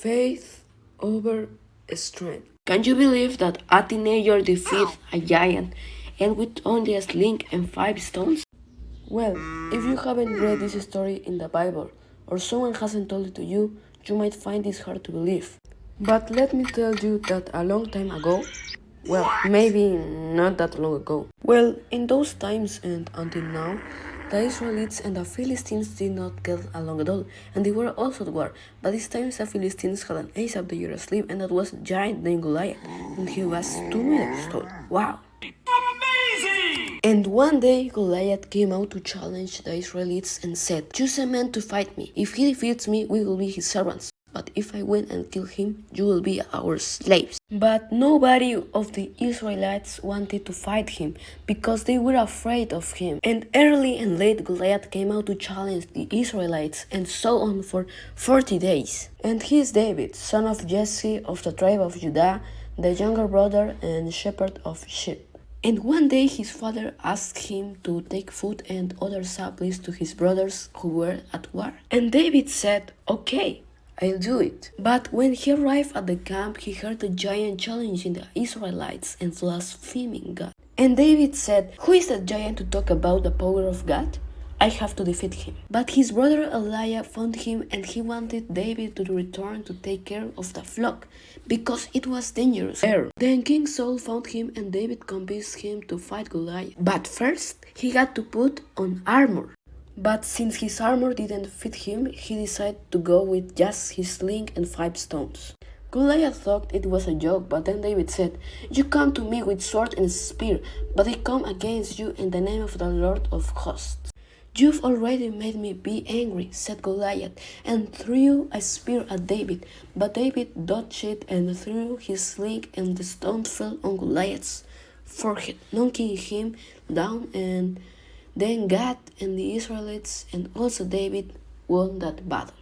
Faith over strength. Can you believe that a teenager defeated a giant and with only a sling and 5 stones? Well, if you haven't read this story in the Bible or someone hasn't told it to you, you might find this hard to believe. But let me tell you that a long time ago, well, maybe not that long ago. Well, in those times and until now, the Israelites and the Philistines did not get along at all, and they were also at war. But this time the Philistines had an ace up their sleeve, and that was a giant named Goliath, and he was 2 meters tall. Wow! Amazing! And one day Goliath came out to challenge the Israelites and said, "Choose a man to fight me. If he defeats me, we will be his servants. But if I win and kill him, you will be our slaves." But nobody of the Israelites wanted to fight him because they were afraid of him. And early and late Goliath came out to challenge the Israelites, and so on for 40 days. And he is David, son of Jesse of the tribe of Judah, the younger brother and shepherd of sheep. And one day his father asked him to take food and other supplies to his brothers who were at war. And David said, "Okay, I'll do it." But when he arrived at the camp, he heard the giant challenging the Israelites and blaspheming God. And David said, "Who is that giant to talk about the power of God? I have to defeat him." But his brother Eliah found him, and he wanted David to return to take care of the flock, because it was dangerous there. Then King Saul found him, and David convinced him to fight Goliath. But first, he had to put on armor. But since his armor didn't fit him, he decided to go with just his sling and 5 stones. Goliath thought it was a joke, but then David said, "You come to me with sword and spear, but I come against you in the name of the Lord of hosts." "You've already made me be angry," said Goliath, and threw a spear at David. But David dodged it and threw his sling, and the stone fell on Goliath's forehead, knocking him down. And then God and the Israelites and also David won that battle.